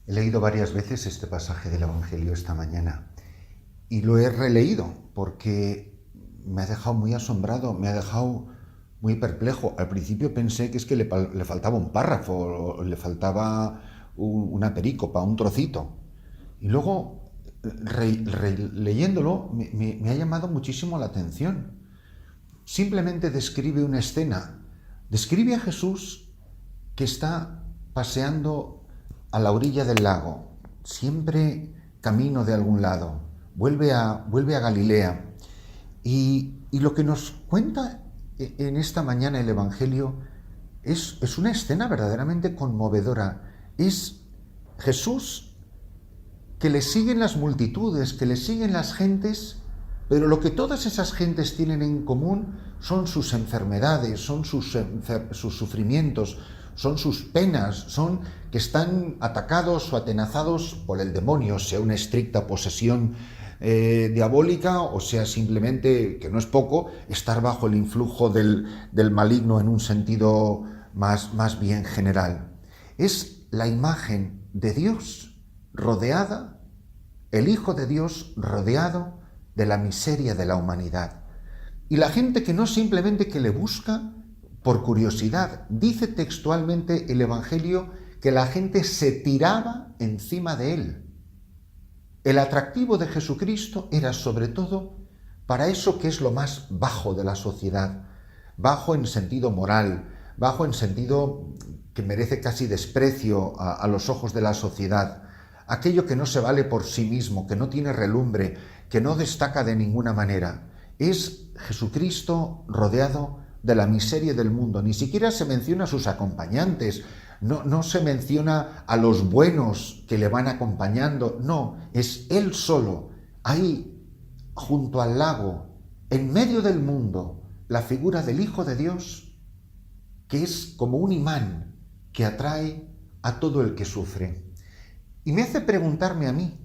He leído varias veces este pasaje del Evangelio esta mañana y lo he releído porque me ha dejado muy asombrado, me ha dejado muy perplejo. Al principio pensé que es que le faltaba un párrafo, o le faltaba una perícopa, un trocito. Y luego, leyéndolo, me ha llamado muchísimo la atención. Simplemente describe una escena, describe a Jesús que está paseando a la orilla del lago, siempre camino de algún lado, vuelve a Galilea. Y lo que nos cuenta en esta mañana el Evangelio es una escena verdaderamente conmovedora. Es Jesús que le siguen las multitudes, que le siguen las gentes, pero lo que todas esas gentes tienen en común son sus enfermedades, son sus sufrimientos, son sus penas, son que están atacados o atenazados por el demonio, sea una estricta posesión diabólica o sea simplemente, que no es poco, estar bajo el influjo del maligno en un sentido más bien general. Es la imagen de Dios rodeada, el Hijo de Dios rodeado de la miseria de la humanidad. Y la gente que no simplemente que le busca por curiosidad, dice textualmente el Evangelio que la gente se tiraba encima de él. El atractivo de Jesucristo era sobre todo para eso que es lo más bajo de la sociedad, bajo en sentido moral, bajo en sentido que merece casi desprecio a los ojos de la sociedad, aquello que no se vale por sí mismo, que no tiene relumbre, que no destaca de ninguna manera. Es Jesucristo rodeado de la miseria del mundo. Ni siquiera se menciona a sus acompañantes, no se menciona a los buenos que le van acompañando, no, es él solo, ahí, junto al lago, en medio del mundo, la figura del Hijo de Dios, que es como un imán que atrae a todo el que sufre. Y me hace preguntarme a mí,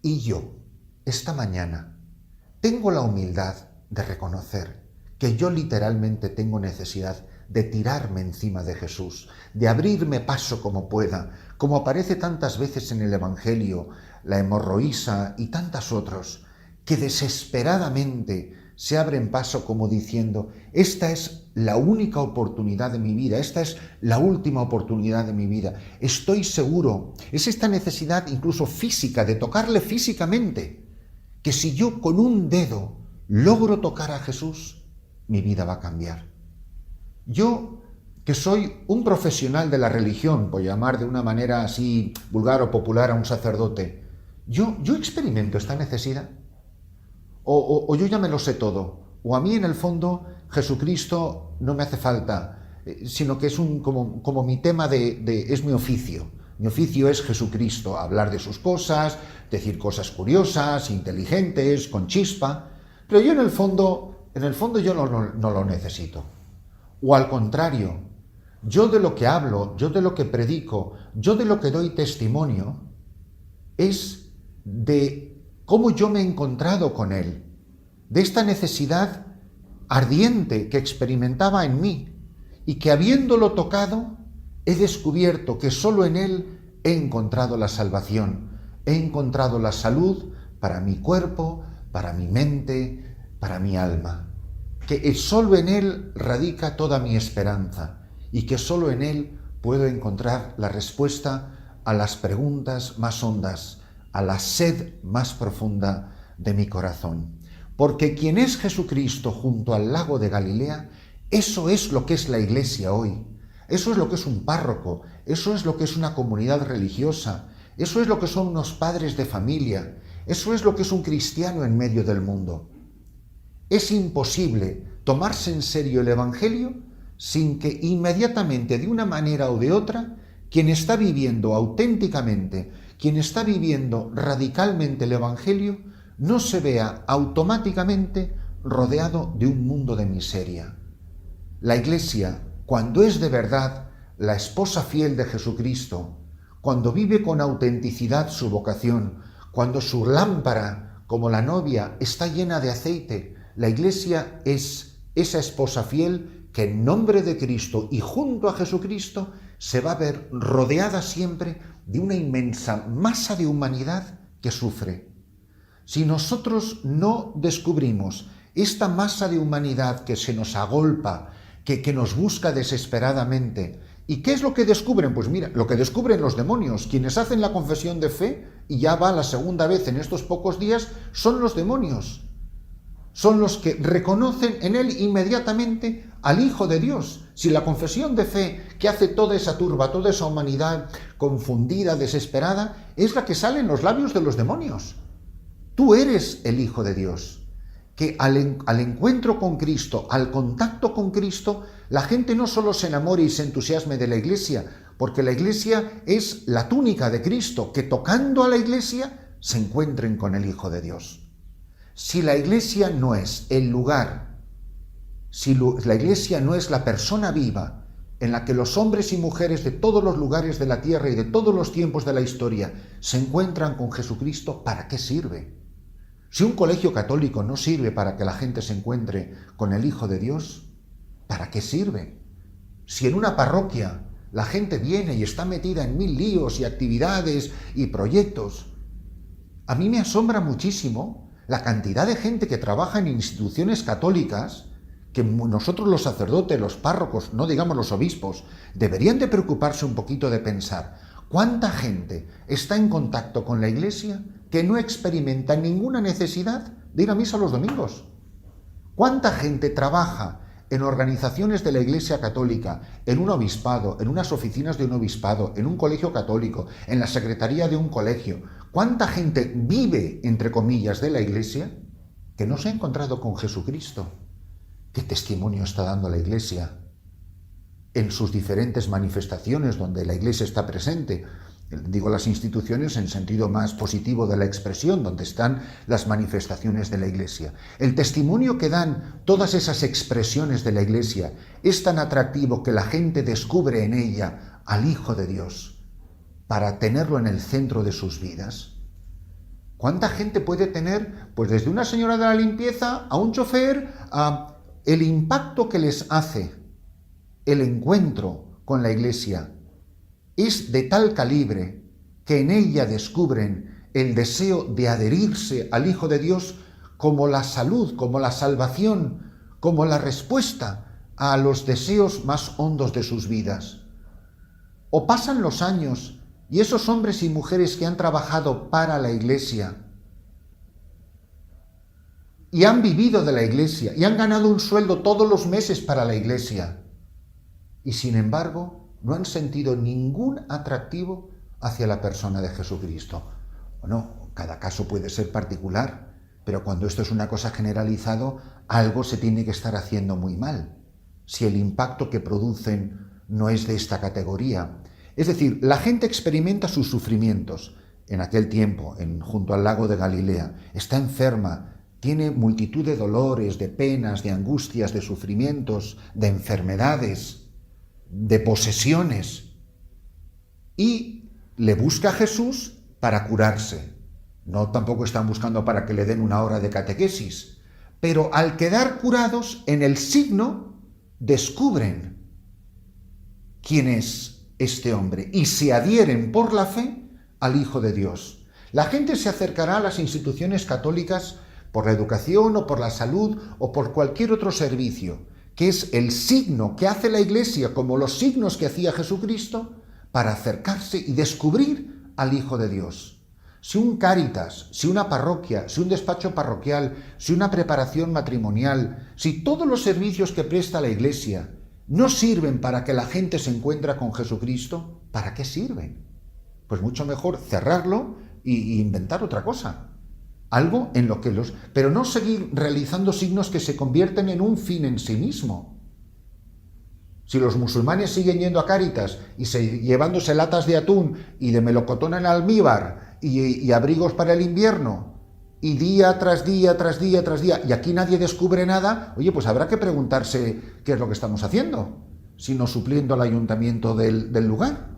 ¿y yo, esta mañana, tengo la humildad de reconocer que yo literalmente tengo necesidad de tirarme encima de Jesús, de abrirme paso como pueda, como aparece tantas veces en el Evangelio, la hemorroísa y tantas otros, que desesperadamente se abren paso como diciendo, esta es la única oportunidad de mi vida, esta es la última oportunidad de mi vida. Estoy seguro, es esta necesidad incluso física, de tocarle físicamente, que si yo con un dedo logro tocar a Jesús, mi vida va a cambiar. Yo, que soy un profesional de la religión, por llamar de una manera así vulgar o popular a un sacerdote, yo experimento esta necesidad. O yo ya me lo sé todo, o a mí en el fondo Jesucristo no me hace falta, sino que es como mi tema es mi oficio. Mi oficio es Jesucristo, hablar de sus cosas, decir cosas curiosas, inteligentes, con chispa, pero yo en el fondo yo no lo necesito. O al contrario, yo de lo que hablo, yo de lo que predico, yo de lo que doy testimonio, es de cómo yo me he encontrado con Él, de esta necesidad ardiente que experimentaba en mí y que habiéndolo tocado, he descubierto que solo en Él he encontrado la salvación, he encontrado la salud para mi cuerpo, para mi mente, para mi alma, que solo en Él radica toda mi esperanza y que solo en Él puedo encontrar la respuesta a las preguntas más hondas, a la sed más profunda de mi corazón. Porque quien es Jesucristo junto al lago de Galilea, eso es lo que es la Iglesia hoy. Eso es lo que es un párroco, eso es lo que es una comunidad religiosa, eso es lo que son unos padres de familia, eso es lo que es un cristiano en medio del mundo. Es imposible tomarse en serio el Evangelio sin que inmediatamente, de una manera o de otra, quien está viviendo auténticamente, quien está viviendo radicalmente el Evangelio, no se vea automáticamente rodeado de un mundo de miseria. La Iglesia, cuando es de verdad la esposa fiel de Jesucristo, cuando vive con autenticidad su vocación, cuando su lámpara, como la novia, está llena de aceite, la Iglesia es esa esposa fiel que en nombre de Cristo y junto a Jesucristo se va a ver rodeada siempre de una inmensa masa de humanidad que sufre. Si nosotros no descubrimos esta masa de humanidad que se nos agolpa, que nos busca desesperadamente, ¿y qué es lo que descubren? Pues mira, lo que descubren los demonios, quienes hacen la confesión de fe, y ya va la segunda vez en estos pocos días, son los demonios. Son los que reconocen en él inmediatamente al Hijo de Dios. Si la confesión de fe que hace toda esa turba, toda esa humanidad confundida, desesperada, es la que sale en los labios de los demonios. Tú eres el Hijo de Dios. Que al encuentro con Cristo, al contacto con Cristo, la gente no solo se enamore y se entusiasme de la Iglesia, porque la Iglesia es la túnica de Cristo, que tocando a la Iglesia se encuentren con el Hijo de Dios. Si la Iglesia no es el lugar, si la Iglesia no es la persona viva en la que los hombres y mujeres de todos los lugares de la tierra y de todos los tiempos de la historia se encuentran con Jesucristo, ¿para qué sirve? Si un colegio católico no sirve para que la gente se encuentre con el Hijo de Dios, ¿para qué sirve? Si en una parroquia la gente viene y está metida en 1000 líos y actividades y proyectos, a mí me asombra muchísimo la cantidad de gente que trabaja en instituciones católicas, que nosotros los sacerdotes, los párrocos, no digamos los obispos, deberían de preocuparse un poquito de pensar cuánta gente está en contacto con la Iglesia que no experimenta ninguna necesidad de ir a misa los domingos. ¿Cuánta gente trabaja en organizaciones de la Iglesia Católica, en un obispado, en unas oficinas de un obispado, en un colegio católico, en la secretaría de un colegio? ¿Cuánta gente vive, entre comillas, de la Iglesia que no se ha encontrado con Jesucristo? ¿Qué testimonio está dando la Iglesia en sus diferentes manifestaciones donde la Iglesia está presente? Digo las instituciones en sentido más positivo de la expresión, donde están las manifestaciones de la Iglesia. El testimonio que dan todas esas expresiones de la Iglesia es tan atractivo que la gente descubre en ella al Hijo de Dios para tenerlo en el centro de sus vidas. ¿Cuánta gente puede tener, pues desde una señora de la limpieza a un chofer, a el impacto que les hace el encuentro con la Iglesia? Es de tal calibre que en ella descubren el deseo de adherirse al Hijo de Dios como la salud, como la salvación, como la respuesta a los deseos más hondos de sus vidas. O pasan los años y esos hombres y mujeres que han trabajado para la Iglesia y han vivido de la Iglesia y han ganado un sueldo todos los meses para la Iglesia y sin embargo no han sentido ningún atractivo hacia la persona de Jesucristo. Bueno, cada caso puede ser particular, pero cuando esto es una cosa generalizada, algo se tiene que estar haciendo muy mal, si el impacto que producen no es de esta categoría. Es decir, la gente experimenta sus sufrimientos. En aquel tiempo, junto al lago de Galilea, está enferma, tiene multitud de dolores, de penas, de angustias, de sufrimientos, de enfermedades, de posesiones, y le busca a Jesús para curarse. No tampoco están buscando para que le den una hora de catequesis, pero al quedar curados en el signo descubren quién es este hombre y se adhieren por la fe al Hijo de Dios. La gente se acercará a las instituciones católicas por la educación o por la salud o por cualquier otro servicio, que es el signo que hace la Iglesia, como los signos que hacía Jesucristo, para acercarse y descubrir al Hijo de Dios. Si un Cáritas, si una parroquia, si un despacho parroquial, si una preparación matrimonial, si todos los servicios que presta la Iglesia no sirven para que la gente se encuentre con Jesucristo, ¿para qué sirven? Pues mucho mejor cerrarlo y inventar otra cosa. Algo en lo que pero no seguir realizando signos que se convierten en un fin en sí mismo. Si los musulmanes siguen yendo a Cáritas y llevándose latas de atún y de melocotón en almíbar y abrigos para el invierno, y día tras día, tras día, tras día, y aquí nadie descubre nada, oye, pues habrá que preguntarse qué es lo que estamos haciendo, sino supliendo al ayuntamiento del lugar.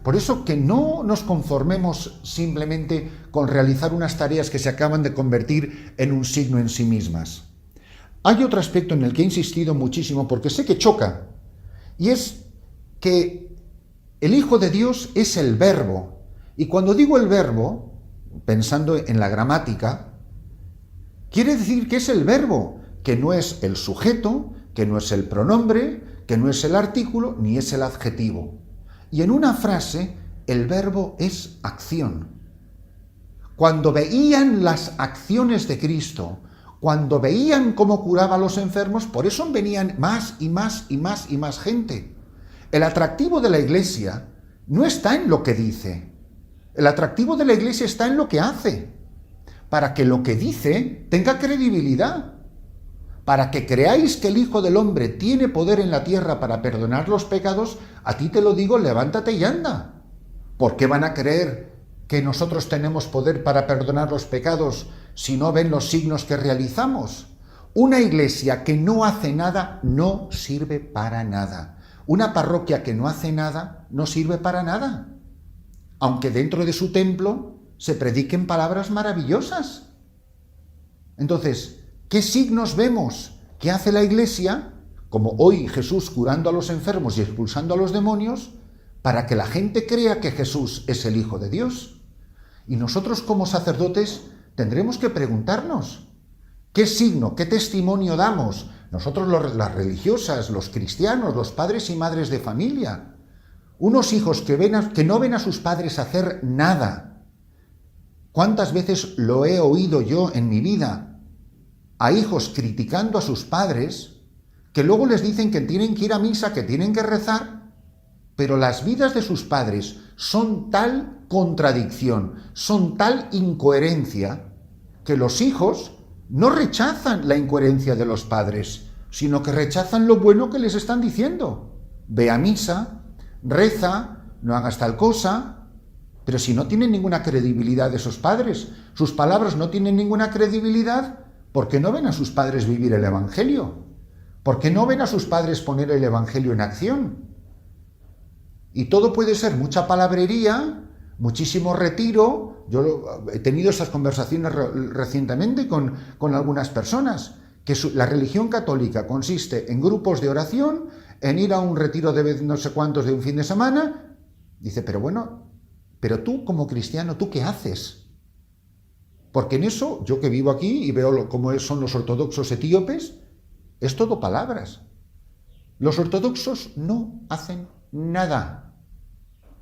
Por eso que no nos conformemos simplemente con realizar unas tareas que se acaban de convertir en un signo en sí mismas. Hay otro aspecto en el que he insistido muchísimo porque sé que choca, y es que el Hijo de Dios es el Verbo. Y cuando digo el Verbo, pensando en la gramática, quiere decir que es el verbo, que no es el sujeto, que no es el pronombre, que no es el artículo, ni es el adjetivo. Y en una frase, el verbo es acción. Cuando veían las acciones de Cristo, cuando veían cómo curaba a los enfermos, por eso venían más y más y más y más gente. El atractivo de la Iglesia no está en lo que dice. El atractivo de la Iglesia está en lo que hace, para que lo que dice tenga credibilidad, para que creáis que el Hijo del Hombre tiene poder en la tierra para perdonar los pecados. A ti te lo digo, levántate y anda. ¿Por qué van a creer que nosotros tenemos poder para perdonar los pecados si no ven los signos que realizamos? Una iglesia que no hace nada no sirve para nada. Una parroquia que no hace nada no sirve para nada, aunque dentro de su templo se prediquen palabras maravillosas. Entonces, ¿qué signos vemos que hace la Iglesia, como hoy Jesús curando a los enfermos y expulsando a los demonios, para que la gente crea que Jesús es el Hijo de Dios? Y nosotros como sacerdotes tendremos que preguntarnos, ¿qué signo, qué testimonio damos? Nosotros las religiosas, los cristianos, los padres y madres de familia, unos hijos que no ven a sus padres hacer nada. ¿Cuántas veces lo he oído yo en mi vida? A hijos criticando a sus padres, que luego les dicen que tienen que ir a misa, que tienen que rezar, pero las vidas de sus padres son tal contradicción, son tal incoherencia, que los hijos no rechazan la incoherencia de los padres, sino que rechazan lo bueno que les están diciendo. Ve a misa, reza, no hagas tal cosa. Pero si no tienen ninguna credibilidad de esos padres, sus palabras no tienen ninguna credibilidad, ¿por qué no ven a sus padres vivir el Evangelio? ¿Por qué no ven a sus padres poner el Evangelio en acción? Y todo puede ser mucha palabrería, muchísimo retiro. Yo he tenido esas conversaciones recientemente con algunas personas, que la religión católica consiste en grupos de oración, en ir a un retiro de no sé cuántos de un fin de semana. Dice, pero bueno, pero tú como cristiano, ¿tú qué haces? Porque en eso, yo que vivo aquí y veo cómo son los ortodoxos etíopes, es todo palabras. Los ortodoxos no hacen nada,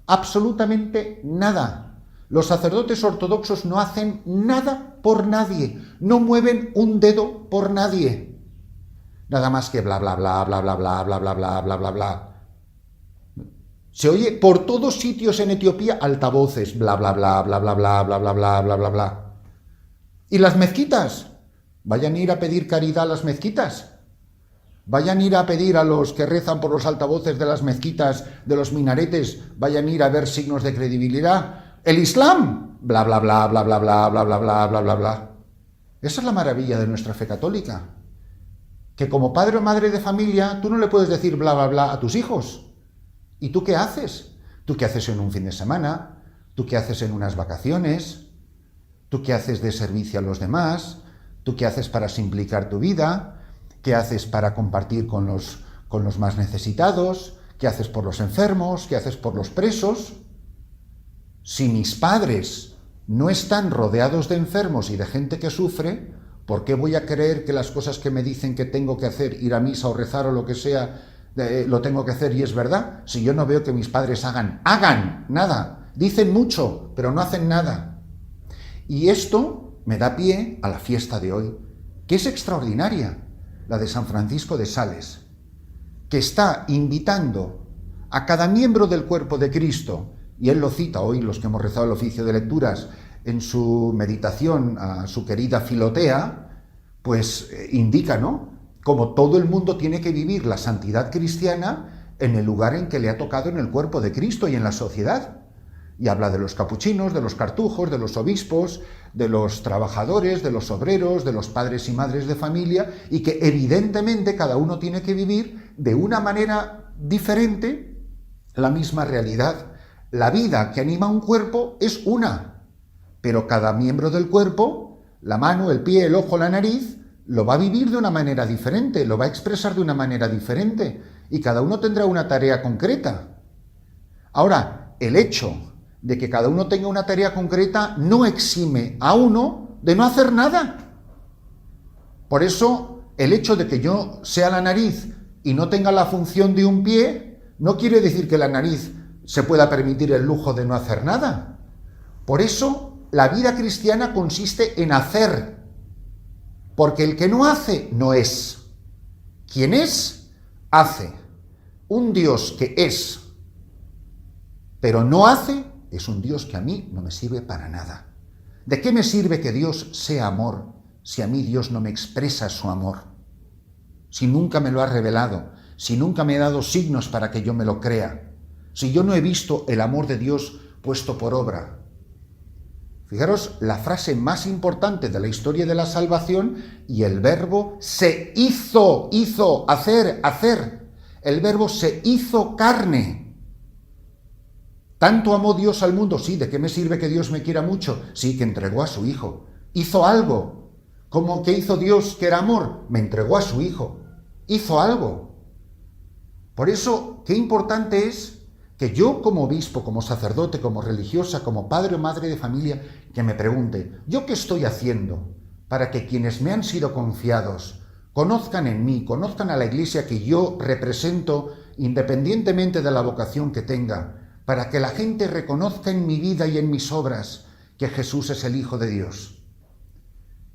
absolutamente nada. Los sacerdotes ortodoxos no hacen nada por nadie, no mueven un dedo por nadie. Nada más que bla, bla, bla, bla, bla, bla, bla, bla, bla, bla, bla, bla. Se oye por todos sitios en Etiopía altavoces, bla, bla, bla, bla, bla, bla, bla, bla, bla, bla, bla, bla. ¿Y las mezquitas? Vayan a ir a pedir caridad a las mezquitas. Vayan a ir a pedir a los que rezan por los altavoces de las mezquitas, de los minaretes, vayan a ir a ver signos de credibilidad. ¡El Islam! Bla, bla, bla, bla, bla, bla, bla, bla, bla, bla, bla, bla. Esa es la maravilla de nuestra fe católica. Que como padre o madre de familia, tú no le puedes decir bla, bla, bla a tus hijos. ¿Y tú qué haces? ¿Tú qué haces en un fin de semana? ¿Tú qué haces en unas vacaciones? ¿Tú qué haces de servicio a los demás? ¿Tú qué haces para simplificar tu vida? ¿Qué haces para compartir con los más necesitados? ¿Qué haces por los enfermos? ¿Qué haces por los presos? Si mis padres no están rodeados de enfermos y de gente que sufre, ¿por qué voy a creer que las cosas que me dicen que tengo que hacer, ir a misa o rezar o lo que sea, lo tengo que hacer y es verdad? Si yo no veo que mis padres hagan nada. Dicen mucho, pero no hacen nada. Y esto me da pie a la fiesta de hoy, que es extraordinaria, la de San Francisco de Sales, que está invitando a cada miembro del cuerpo de Cristo, y él lo cita hoy, los que hemos rezado el oficio de lecturas, en su meditación a su querida Filotea, pues indica, ¿no?, como todo el mundo tiene que vivir la santidad cristiana en el lugar en que le ha tocado en el cuerpo de Cristo y en la sociedad. Y habla de los capuchinos, de los cartujos, de los obispos, de los trabajadores, de los obreros, de los padres y madres de familia, y que evidentemente cada uno tiene que vivir de una manera diferente la misma realidad. La vida que anima un cuerpo es una, pero cada miembro del cuerpo, la mano, el pie, el ojo, la nariz, lo va a vivir de una manera diferente, lo va a expresar de una manera diferente. y cada uno tendrá una tarea concreta. Ahora, el hecho de que cada uno tenga una tarea concreta no exime a uno de no hacer nada. Por eso, el hecho de que yo sea la nariz y no tenga la función de un pie, no quiere decir que la nariz se pueda permitir el lujo de no hacer nada. Por eso, la vida cristiana consiste en hacer, porque el que no hace, no es. Quien es, hace. Un Dios que es, pero no hace, es un Dios que a mí no me sirve para nada. ¿De qué me sirve que Dios sea amor si a mí Dios no me expresa su amor? Si nunca me lo ha revelado, si nunca me ha dado signos para que yo me lo crea, si yo no he visto el amor de Dios puesto por obra. Fijaros la frase más importante de la historia de la salvación, y el verbo se hizo, hacer. El verbo se hizo carne. ¿Tanto amó Dios al mundo? Sí. ¿De qué me sirve que Dios me quiera mucho? Sí, que entregó a su Hijo. Hizo algo. ¿Cómo que hizo Dios que era amor? Me entregó a su Hijo. Hizo algo. Por eso, qué importante es que yo como obispo, como sacerdote, como religiosa, como padre o madre de familia, que me pregunte, ¿yo qué estoy haciendo para que quienes me han sido confiados conozcan en mí, conozcan a la Iglesia que yo represento, independientemente de la vocación que tenga, para que la gente reconozca en mi vida y en mis obras que Jesús es el Hijo de Dios?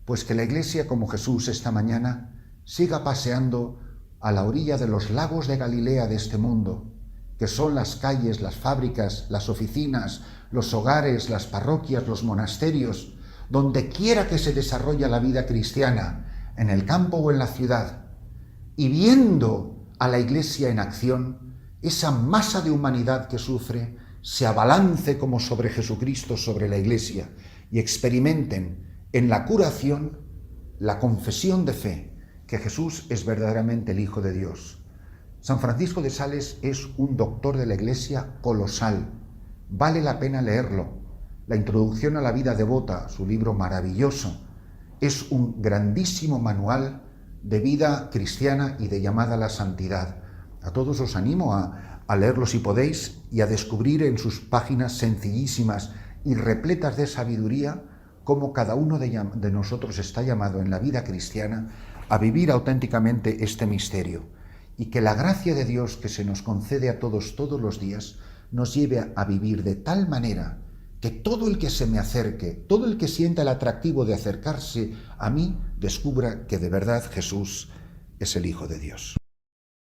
Pues que la Iglesia, como Jesús esta mañana, siga paseando a la orilla de los lagos de Galilea de este mundo, que son las calles, las fábricas, las oficinas, los hogares, las parroquias, los monasterios, donde quiera que se desarrolle la vida cristiana, en el campo o en la ciudad, y viendo a la Iglesia en acción, esa masa de humanidad que sufre se abalance como sobre Jesucristo, sobre la Iglesia, y experimenten en la curación la confesión de fe que Jesús es verdaderamente el Hijo de Dios. San Francisco de Sales es un doctor de la Iglesia colosal. Vale la pena leerlo. La Introducción a la vida devota, su libro maravilloso, es un grandísimo manual de vida cristiana y de llamada a la santidad. A todos os animo a leerlo si podéis y a descubrir en sus páginas sencillísimas y repletas de sabiduría cómo cada uno de nosotros está llamado en la vida cristiana a vivir auténticamente este misterio. Y que la gracia de Dios que se nos concede a todos los días nos lleve a vivir de tal manera que todo el que se me acerque, todo el que sienta el atractivo de acercarse a mí, descubra que de verdad Jesús es el Hijo de Dios.